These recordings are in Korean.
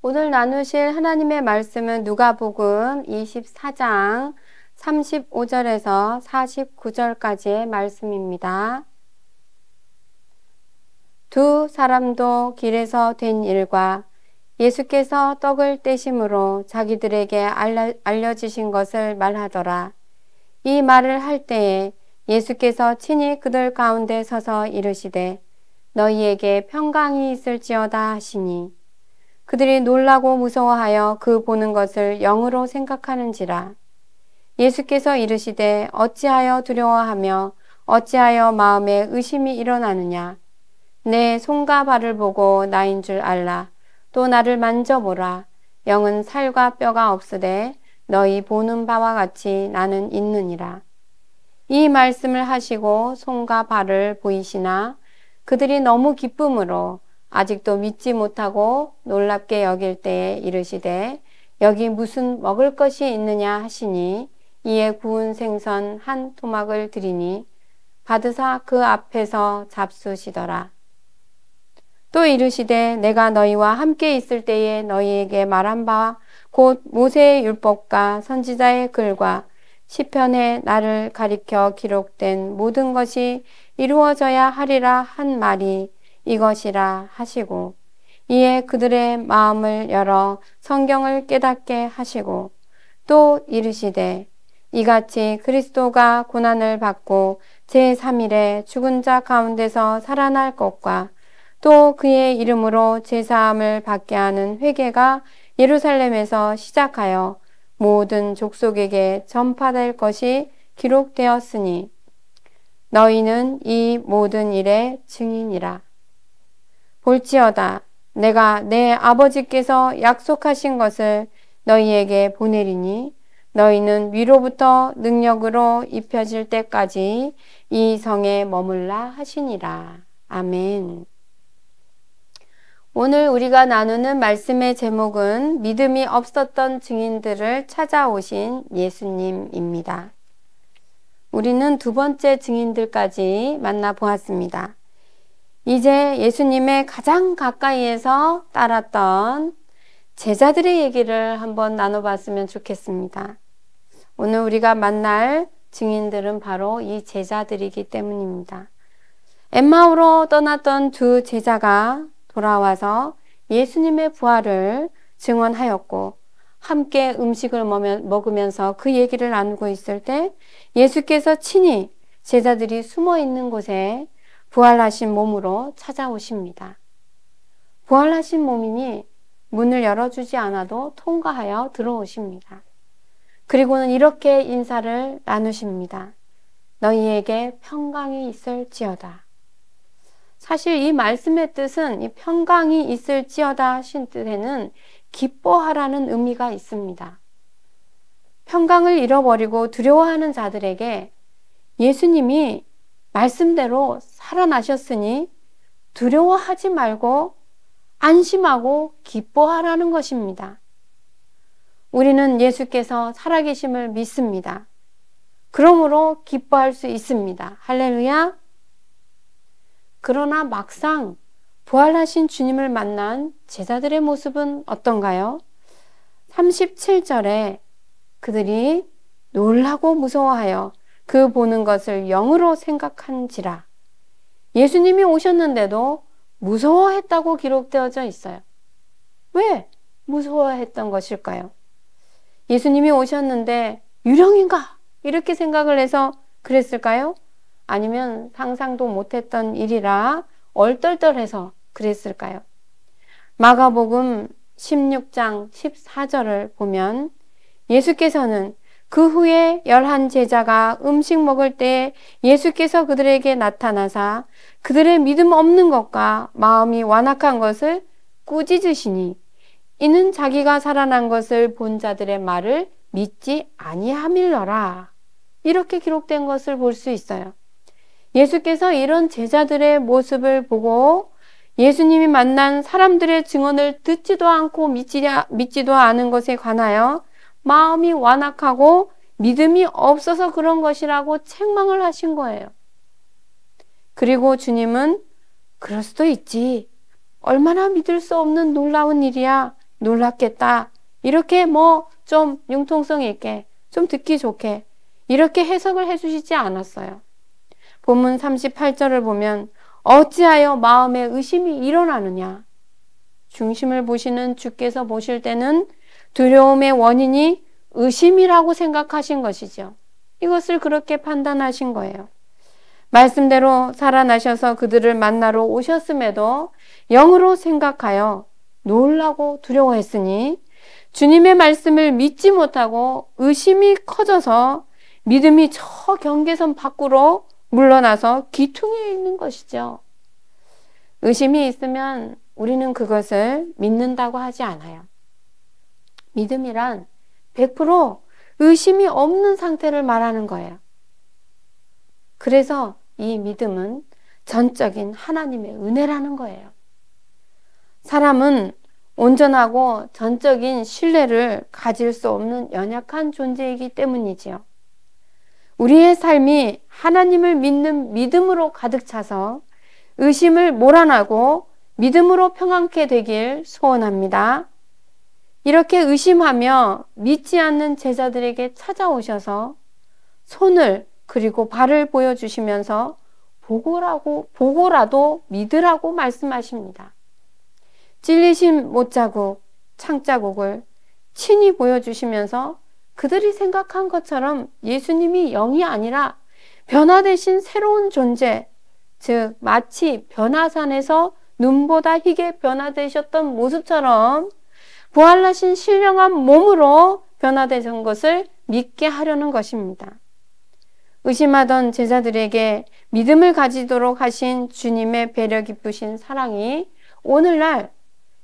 오늘 나누실 하나님의 말씀은 누가복음 24장 35절에서 49절까지의 말씀입니다. 두 사람도 길에서 된 일과 예수께서 떡을 떼심으로 자기들에게 알려주신 것을 말하더라. 이 말을 할 때에 예수께서 친히 그들 가운데 서서 이르시되 너희에게 평강이 있을지어다 하시니 그들이 놀라고 무서워하여 그 보는 것을 영으로 생각하는지라. 예수께서 이르시되 어찌하여 두려워하며 어찌하여 마음에 의심이 일어나느냐. 내 손과 발을 보고 나인 줄 알라. 또 나를 만져보라. 영은 살과 뼈가 없으되 너희 보는 바와 같이 나는 있느니라. 이 말씀을 하시고 손과 발을 보이시나 그들이 너무 기쁨으로 아직도 믿지 못하고 놀랍게 여길 때에 이르시되 여기 무슨 먹을 것이 있느냐 하시니 이에 구운 생선 한 토막을 드리니 받으사 그 앞에서 잡수시더라. 또 이르시되 내가 너희와 함께 있을 때에 너희에게 말한 바 곧 모세의 율법과 선지자의 글과 시편에 나를 가리켜 기록된 모든 것이 이루어져야 하리라 한 말이 이것이라 하시고 이에 그들의 마음을 열어 성경을 깨닫게 하시고 또 이르시되 이같이 그리스도가 고난을 받고 제3일에 죽은 자 가운데서 살아날 것과 또 그의 이름으로 제사함을 받게 하는 회개가 예루살렘에서 시작하여 모든 족속에게 전파될 것이 기록되었으니 너희는 이 모든 일의 증인이라. 볼지어다 내가 내 아버지께서 약속하신 것을 너희에게 보내리니 너희는 위로부터 능력으로 입혀질 때까지 이 성에 머물라 하시니라. 아멘. 오늘 우리가 나누는 말씀의 제목은 믿음이 없었던 증인들을 찾아오신 예수님입니다. 우리는 두 번째 증인들까지 만나보았습니다. 이제 예수님의 가장 가까이에서 따랐던 제자들의 얘기를 한번 나눠봤으면 좋겠습니다. 오늘 우리가 만날 증인들은 바로 이 제자들이기 때문입니다. 엠마오로 떠났던 두 제자가 돌아와서 예수님의 부활을 증언하였고 함께 음식을 먹으면서 그 얘기를 나누고 있을 때 예수께서 친히 제자들이 숨어 있는 곳에 부활하신 몸으로 찾아오십니다. 부활하신 몸이니 문을 열어주지 않아도 통과하여 들어오십니다. 그리고는 이렇게 인사를 나누십니다. 너희에게 평강이 있을지어다. 사실 이 말씀의 뜻은 이 평강이 있을지어다 하신 뜻에는 기뻐하라는 의미가 있습니다. 평강을 잃어버리고 두려워하는 자들에게 예수님이 말씀대로 살아나셨으니 두려워하지 말고 안심하고 기뻐하라는 것입니다. 우리는 예수께서 살아계심을 믿습니다. 그러므로 기뻐할 수 있습니다. 할렐루야. 그러나 막상 부활하신 주님을 만난 제자들의 모습은 어떤가요? 37절에 그들이 놀라고 무서워하여 그 보는 것을 영으로 생각한지라. 예수님이 오셨는데도 무서워했다고 기록되어져 있어요. 왜 무서워했던 것일까요? 예수님이 오셨는데 유령인가? 이렇게 생각을 해서 그랬을까요? 아니면 상상도 못했던 일이라 얼떨떨해서 그랬을까요? 마가복음 16장 14절을 보면 예수께서는 그 후에 11 제자가 음식 먹을 때 예수께서 그들에게 나타나사 그들의 믿음 없는 것과 마음이 완악한 것을 꾸짖으시니 이는 자기가 살아난 것을 본 자들의 말을 믿지 아니함일러라. 이렇게 기록된 것을 볼 수 있어요. 예수께서 이런 제자들의 모습을 보고 예수님이 만난 사람들의 증언을 듣지도 않고 믿지도 않은 것에 관하여 마음이 완악하고 믿음이 없어서 그런 것이라고 책망을 하신 거예요. 그리고 주님은 그럴 수도 있지. 얼마나 믿을 수 없는 놀라운 일이야. 놀랍겠다. 이렇게 좀 융통성 있게, 좀 듣기 좋게 이렇게 해석을 해주시지 않았어요. 본문 38절을 보면 어찌하여 마음에 의심이 일어나느냐. 중심을 보시는 주께서 보실 때는 두려움의 원인이 의심이라고 생각하신 것이죠. 이것을 그렇게 판단하신 거예요. 말씀대로 살아나셔서 그들을 만나러 오셨음에도 영으로 생각하여 놀라고 두려워했으니 주님의 말씀을 믿지 못하고 의심이 커져서 믿음이 저 경계선 밖으로 물러나서 기퉁에 있는 것이죠. 의심이 있으면 우리는 그것을 믿는다고 하지 않아요. 믿음이란 100% 의심이 없는 상태를 말하는 거예요. 그래서 이 믿음은 전적인 하나님의 은혜라는 거예요. 사람은 온전하고 전적인 신뢰를 가질 수 없는 연약한 존재이기 때문이지요. 우리의 삶이 하나님을 믿는 믿음으로 가득 차서 의심을 몰아내고 믿음으로 평안케 되길 소원합니다. 이렇게 의심하며 믿지 않는 제자들에게 찾아오셔서 손을 그리고 발을 보여주시면서 보고라도 믿으라고 말씀하십니다. 찔리신 못자국, 창자국을 친히 보여주시면서 그들이 생각한 것처럼 예수님이 영이 아니라 변화되신 새로운 존재, 즉 마치 변화산에서 눈보다 희게 변화되셨던 모습처럼 부활하신 신령한 몸으로 변화되신 것을 믿게 하려는 것입니다. 의심하던 제자들에게 믿음을 가지도록 하신 주님의 배려 깊으신 사랑이 오늘날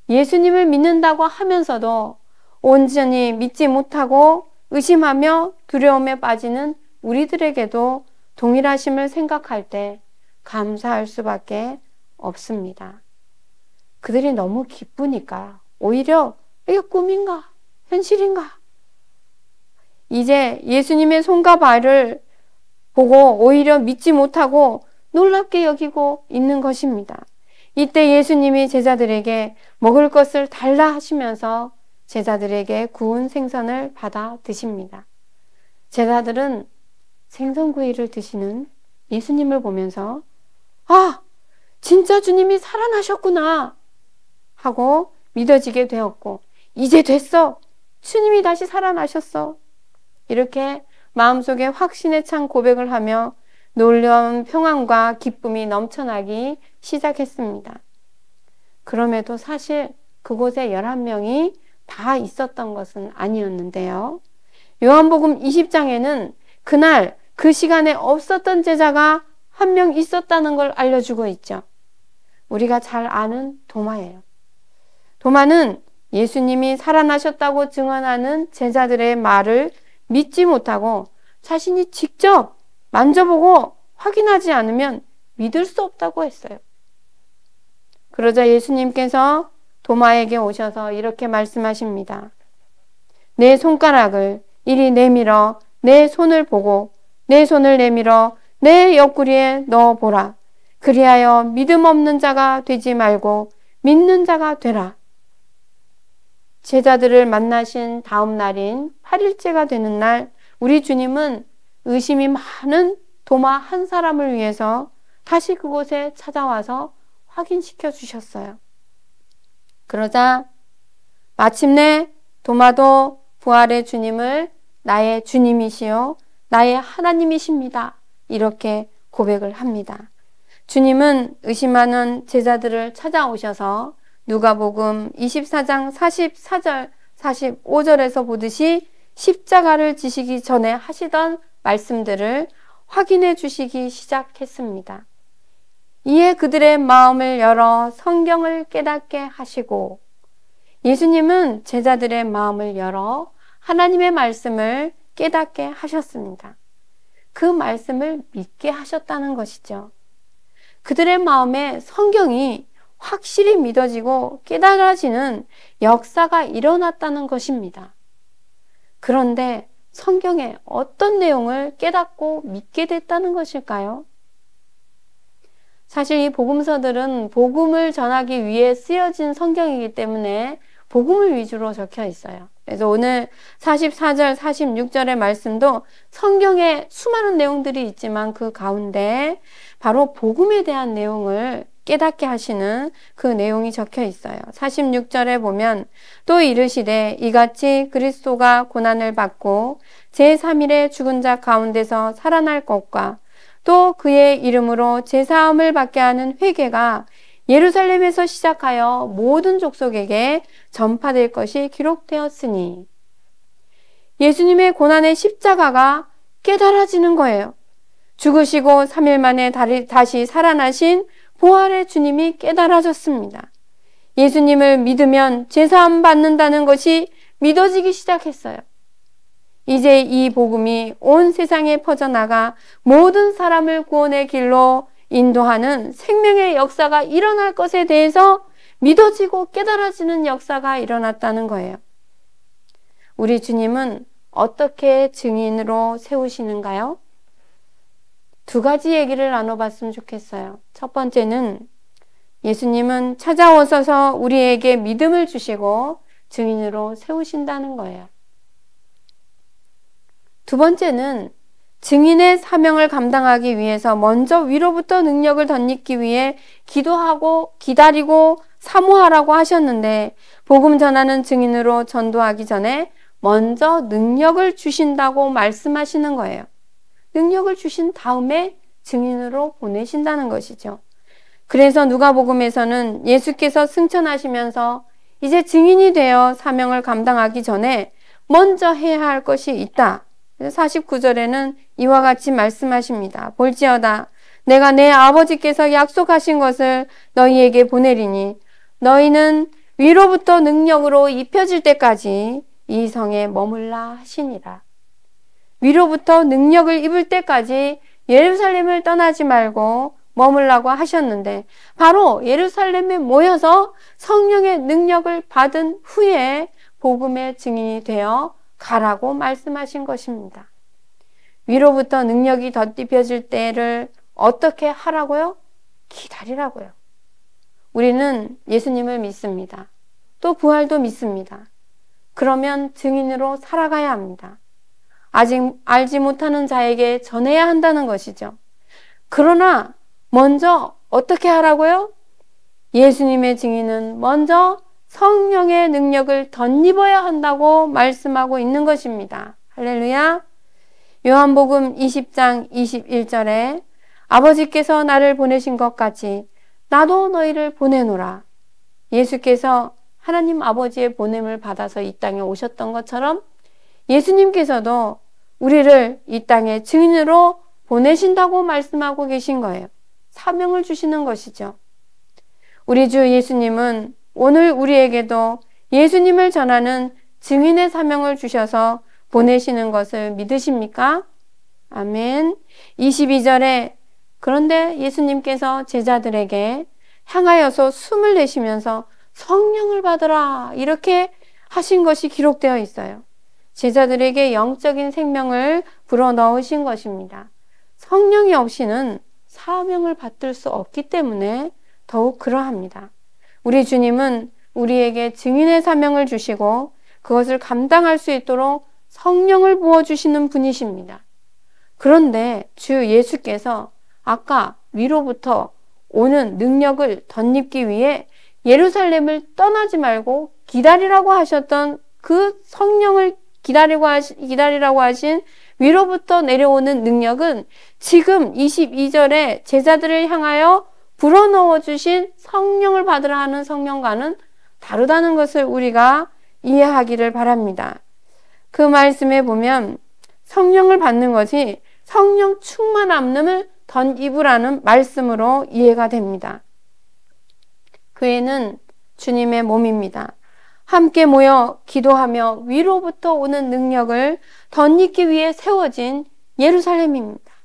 예수님을 믿는다고 하면서도 온전히 믿지 못하고 의심하며 두려움에 빠지는 우리들에게도 동일하심을 생각할 때 감사할 수밖에 없습니다. 그들이 너무 기쁘니까 오히려 이게 꿈인가? 현실인가? 이제 예수님의 손과 발을 보고 오히려 믿지 못하고 놀랍게 여기고 있는 것입니다. 이때 예수님이 제자들에게 먹을 것을 달라 하시면서 제자들에게 구운 생선을 받아 드십니다. 제자들은 생선구이를 드시는 예수님을 보면서 아! 진짜 주님이 살아나셨구나 하고 믿어지게 되었고 이제 됐어! 주님이 다시 살아나셨어! 이렇게 마음속에 확신에 찬 고백을 하며 놀라운 평안과 기쁨이 넘쳐나기 시작했습니다. 그럼에도 사실 그곳에 11명이 다 있었던 것은 아니었는데요. 요한복음 20장에는 그날 그 시간에 없었던 제자가 한 명 있었다는 걸 알려주고 있죠. 우리가 잘 아는 도마예요. 도마는 예수님이 살아나셨다고 증언하는 제자들의 말을 믿지 못하고 자신이 직접 만져보고 확인하지 않으면 믿을 수 없다고 했어요. 그러자 예수님께서 도마에게 오셔서 이렇게 말씀하십니다. 내 손가락을 이리 내밀어 내 손을 보고 내 손을 내밀어 내 옆구리에 넣어보라. 그리하여 믿음 없는 자가 되지 말고 믿는 자가 되라. 제자들을 만나신 다음 날인 8일째가 되는 날 우리 주님은 의심이 많은 도마 한 사람을 위해서 다시 그곳에 찾아와서 확인시켜 주셨어요. 그러자 마침내 도마도 부활의 주님을 나의 주님이시요 나의 하나님이십니다. 이렇게 고백을 합니다. 주님은 의심하는 제자들을 찾아오셔서 누가복음 24장 44절 45절에서 보듯이 십자가를 지시기 전에 하시던 말씀들을 확인해 주시기 시작했습니다. 이에 그들의 마음을 열어 성경을 깨닫게 하시고 예수님은 제자들의 마음을 열어 하나님의 말씀을 깨닫게 하셨습니다. 그 말씀을 믿게 하셨다는 것이죠. 그들의 마음에 성경이 확실히 믿어지고 깨달아지는 역사가 일어났다는 것입니다. 그런데 성경의 어떤 내용을 깨닫고 믿게 됐다는 것일까요? 사실 이 복음서들은 복음을 전하기 위해 쓰여진 성경이기 때문에 복음을 위주로 적혀 있어요. 그래서 오늘 44절, 46절의 말씀도 성경에 수많은 내용들이 있지만 그 가운데 바로 복음에 대한 내용을 깨닫게 하시는 그 내용이 적혀 있어요. 46절에 보면 또 이르시되 이같이 그리스도가 고난을 받고 제3일에 죽은 자 가운데서 살아날 것과 또 그의 이름으로 제사함을 받게 하는 회개가 예루살렘에서 시작하여 모든 족속에게 전파될 것이 기록되었으니 예수님의 고난의 십자가가 깨달아지는 거예요. 죽으시고 3일 만에 다시 살아나신 부활의 주님이 깨달아졌습니다. 예수님을 믿으면 제사함 받는다는 것이 믿어지기 시작했어요. 이제 이 복음이 온 세상에 퍼져나가 모든 사람을 구원의 길로 인도하는 생명의 역사가 일어날 것에 대해서 믿어지고 깨달아지는 역사가 일어났다는 거예요. 우리 주님은 어떻게 증인으로 세우시는가요? 두 가지 얘기를 나눠봤으면 좋겠어요. 첫 번째는 예수님은 찾아오셔서 우리에게 믿음을 주시고 증인으로 세우신다는 거예요. 두 번째는 증인의 사명을 감당하기 위해서 먼저 위로부터 능력을 덧입기 위해 기도하고 기다리고 사모하라고 하셨는데 복음 전하는 증인으로 전도하기 전에 먼저 능력을 주신다고 말씀하시는 거예요. 능력을 주신 다음에 증인으로 보내신다는 것이죠. 그래서 누가복음에서는 예수께서 승천하시면서 이제 증인이 되어 사명을 감당하기 전에 먼저 해야 할 것이 있다. 49절에는 이와 같이 말씀하십니다. 볼지어다 내가 내 아버지께서 약속하신 것을 너희에게 보내리니 너희는 위로부터 능력으로 입혀질 때까지 이 성에 머물라 하시니라. 위로부터 능력을 입을 때까지 예루살렘을 떠나지 말고 머물라고 하셨는데 바로 예루살렘에 모여서 성령의 능력을 받은 후에 복음의 증인이 되어 가라고 말씀하신 것입니다. 위로부터 능력이 덧입혀질 때를 어떻게 하라고요? 기다리라고요. 우리는 예수님을 믿습니다. 또 부활도 믿습니다. 그러면 증인으로 살아가야 합니다. 아직 알지 못하는 자에게 전해야 한다는 것이죠. 그러나 먼저 어떻게 하라고요? 예수님의 증인은 먼저 성령의 능력을 덧입어야 한다고 말씀하고 있는 것입니다. 할렐루야. 요한복음 20장 21절에 아버지께서 나를 보내신 것 같이 나도 너희를 보내노라. 예수께서 하나님 아버지의 보냄을 받아서 이 땅에 오셨던 것처럼 예수님께서도 우리를 이 땅에 증인으로 보내신다고 말씀하고 계신 거예요. 사명을 주시는 것이죠. 우리 주 예수님은 오늘 우리에게도 예수님을 전하는 증인의 사명을 주셔서 보내시는 것을 믿으십니까? 아멘. 22절에 그런데 예수님께서 제자들에게 향하여서 숨을 내쉬면서 성령을 받으라 이렇게 하신 것이 기록되어 있어요. 제자들에게 영적인 생명을 불어넣으신 것입니다. 성령이 없이는 사명을 받들 수 없기 때문에 더욱 그러합니다. 우리 주님은 우리에게 증인의 사명을 주시고 그것을 감당할 수 있도록 성령을 부어주시는 분이십니다. 그런데 주 예수께서 아까 위로부터 오는 능력을 덧입기 위해 예루살렘을 떠나지 말고 기다리라고 하셨던 그 성령을 기다리라고 하신 위로부터 내려오는 능력은 지금 22절에 제자들을 향하여 불어넣어 주신 성령을 받으라 하는 성령과는 다르다는 것을 우리가 이해하기를 바랍니다. 그 말씀에 보면 성령을 받는 것이 성령 충만함을 덧입으라는 말씀으로 이해가 됩니다. 교회는 주님의 몸입니다. 함께 모여 기도하며 위로부터 오는 능력을 덧입기 위해 세워진 예루살렘입니다.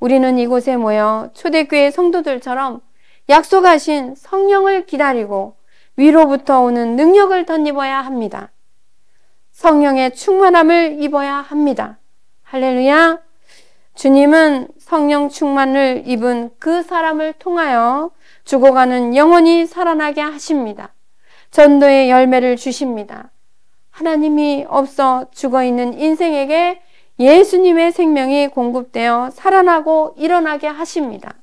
우리는 이곳에 모여 초대교회 성도들처럼 약속하신 성령을 기다리고 위로부터 오는 능력을 덧입어야 합니다. 성령의 충만함을 입어야 합니다. 할렐루야. 주님은 성령 충만을 입은 그 사람을 통하여 죽어가는 영혼이 살아나게 하십니다. 전도의 열매를 주십니다. 하나님이 없어 죽어있는 인생에게 예수님의 생명이 공급되어 살아나고 일어나게 하십니다.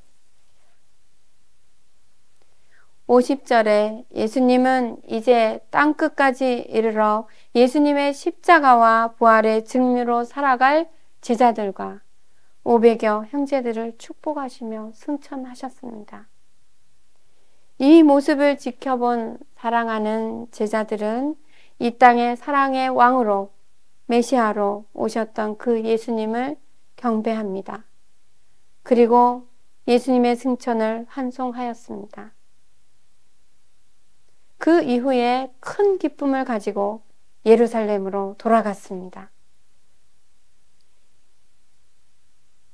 50절에 예수님은 이제 땅끝까지 이르러 예수님의 십자가와 부활의 증류로 살아갈 제자들과 500여 형제들을 축복하시며 승천하셨습니다. 이 모습을 지켜본 사랑하는 제자들은 이 땅의 사랑의 왕으로 메시아로 오셨던 그 예수님을 경배합니다. 그리고 예수님의 승천을 환송하였습니다. 그 이후에 큰 기쁨을 가지고 예루살렘으로 돌아갔습니다.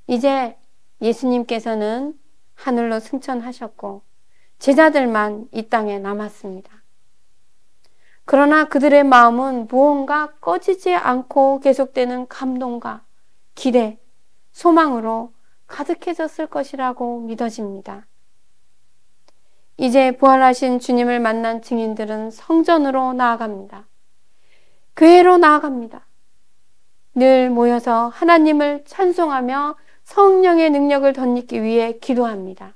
이제 예수님께서는 하늘로 승천하셨고 제자들만 이 땅에 남았습니다. 그러나 그들의 마음은 무언가 꺼지지 않고 계속되는 감동과 기대, 소망으로 가득해졌을 것이라고 믿어집니다. 이제 부활하신 주님을 만난 증인들은 성전으로 나아갑니다. 교회로 나아갑니다. 늘 모여서 하나님을 찬송하며 성령의 능력을 덧입기 위해 기도합니다.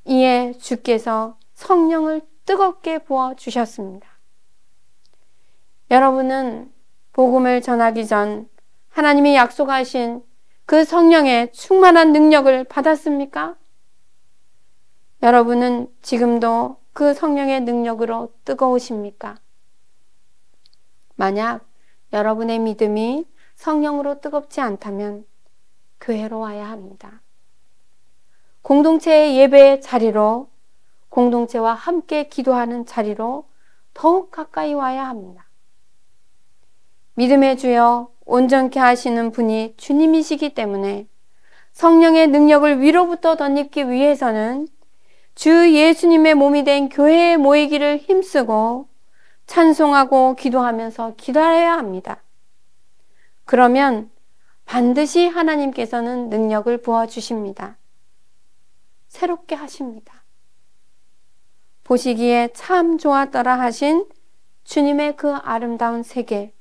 이에 주께서 성령을 뜨겁게 부어주셨습니다. 여러분은 복음을 전하기 전 하나님이 약속하신 그 성령의 충만한 능력을 받았습니까? 여러분은 지금도 그 성령의 능력으로 뜨거우십니까? 만약 여러분의 믿음이 성령으로 뜨겁지 않다면 교회로 와야 합니다. 공동체의 예배의 자리로, 공동체와 함께 기도하는 자리로 더욱 가까이 와야 합니다. 믿음의 주여 온전케 하시는 분이 주님이시기 때문에 성령의 능력을 위로부터 덧입기 위해서는 주 예수님의 몸이 된 교회에 모이기를 힘쓰고 찬송하고 기도하면서 기다려야 합니다. 그러면 반드시 하나님께서는 능력을 부어주십니다. 새롭게 하십니다. 보시기에 참 좋았더라 하신 주님의 그 아름다운 세계,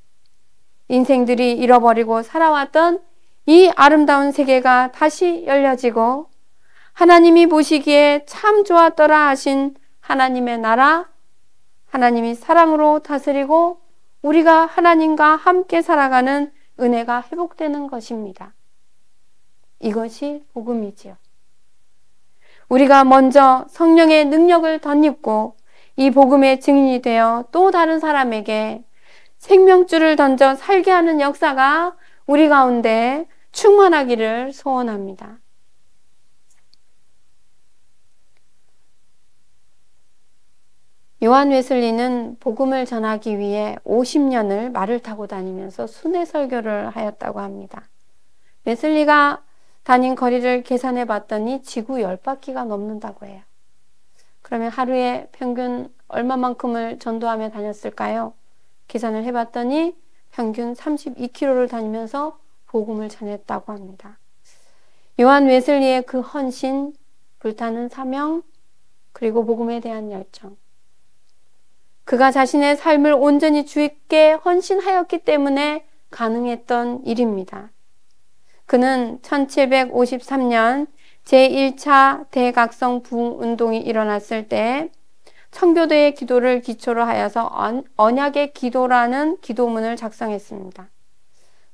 인생들이 잃어버리고 살아왔던 이 아름다운 세계가 다시 열려지고 하나님이 보시기에 참 좋았더라 하신 하나님의 나라, 하나님이 사랑으로 다스리고 우리가 하나님과 함께 살아가는 은혜가 회복되는 것입니다. 이것이 복음이지요. 우리가 먼저 성령의 능력을 덧입고 이 복음의 증인이 되어 또 다른 사람에게 생명줄을 던져 살게 하는 역사가 우리 가운데 충만하기를 소원합니다. 요한 웨슬리는 복음을 전하기 위해 50년을 말을 타고 다니면서 순회 설교를 하였다고 합니다. 웨슬리가 다닌 거리를 계산해 봤더니 지구 10바퀴가 넘는다고 해요. 그러면 하루에 평균 얼마만큼을 전도하며 다녔을까요? 계산을 해봤더니 평균 32km를 다니면서 복음을 전했다고 합니다. 요한 웨슬리의 그 헌신, 불타는 사명, 그리고 복음에 대한 열정. 그가 자신의 삶을 온전히 주께 헌신하였기 때문에 가능했던 일입니다. 그는 1753년 제1차 대각성 부흥운동이 일어났을 때 청교도의 기도를 기초로 하여서 언약의 기도라는 기도문을 작성했습니다.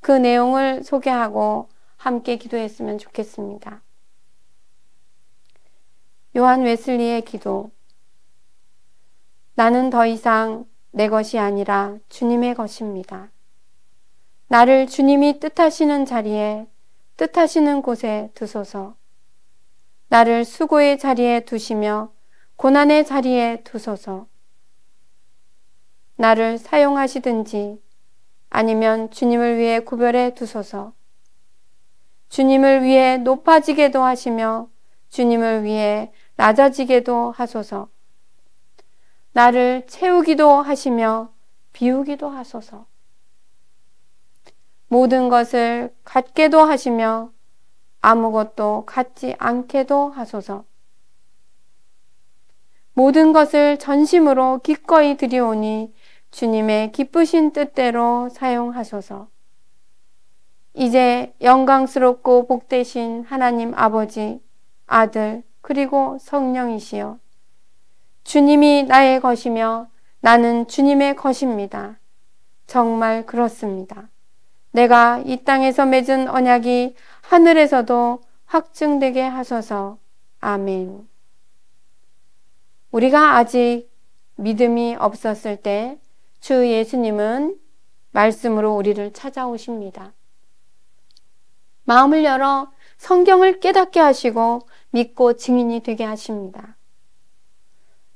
그 내용을 소개하고 함께 기도했으면 좋겠습니다. 요한 웨슬리의 기도. 나는 더 이상 내 것이 아니라 주님의 것입니다. 나를 주님이 뜻하시는 자리에, 뜻하시는 곳에 두소서. 나를 수고의 자리에 두시며 고난의 자리에 두소서. 나를 사용하시든지 아니면 주님을 위해 구별해 두소서. 주님을 위해 높아지게도 하시며 주님을 위해 낮아지게도 하소서. 나를 채우기도 하시며 비우기도 하소서. 모든 것을 갖게도 하시며 아무것도 갖지 않게도 하소서. 모든 것을 전심으로 기꺼이 드리오니 주님의 기쁘신 뜻대로 사용하소서. 이제 영광스럽고 복되신 하나님 아버지, 아들, 그리고 성령이시여, 주님이 나의 것이며 나는 주님의 것입니다. 정말 그렇습니다. 내가 이 땅에서 맺은 언약이 하늘에서도 확증되게 하소서. 아멘. 우리가 아직 믿음이 없었을 때 주 예수님은 말씀으로 우리를 찾아오십니다. 마음을 열어 성경을 깨닫게 하시고 믿고 증인이 되게 하십니다.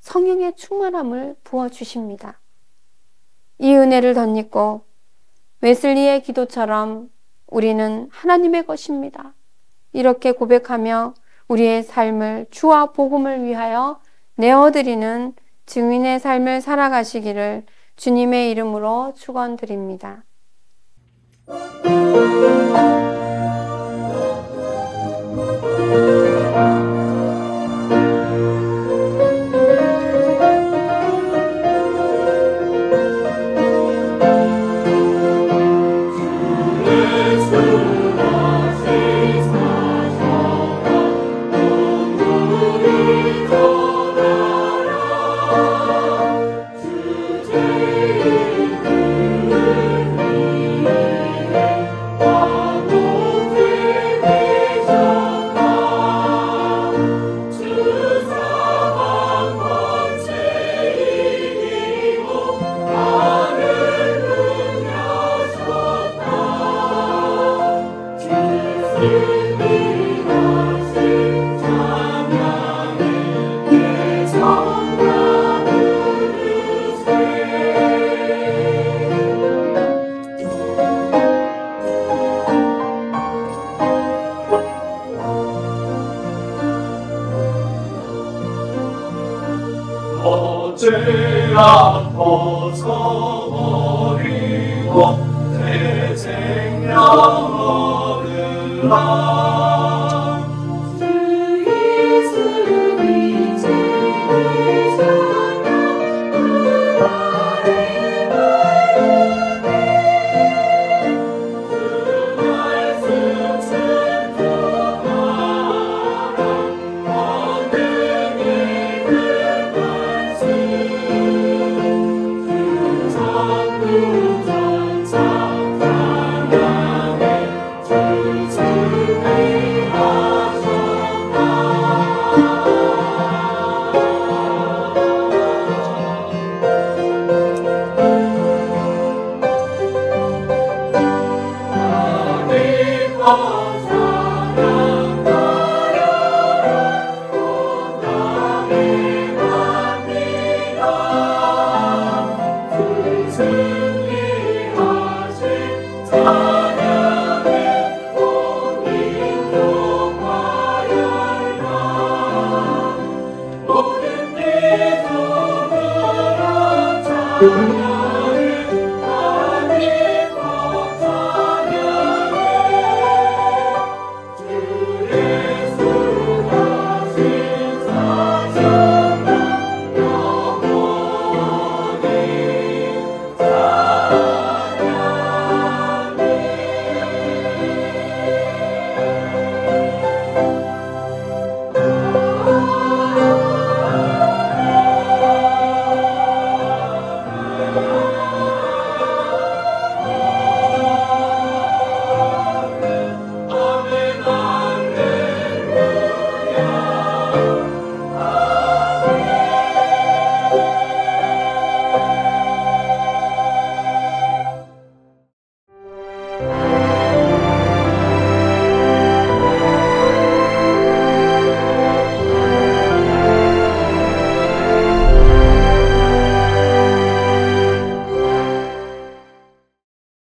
성령의 충만함을 부어주십니다. 이 은혜를 덧입고 웨슬리의 기도처럼 우리는 하나님의 것입니다. 이렇게 고백하며 우리의 삶을 주와 복음을 위하여 내어드리는 증인의 삶을 살아가시기를 주님의 이름으로 축원드립니다. 어제야 벗어버리고 새 생명을 얻으라.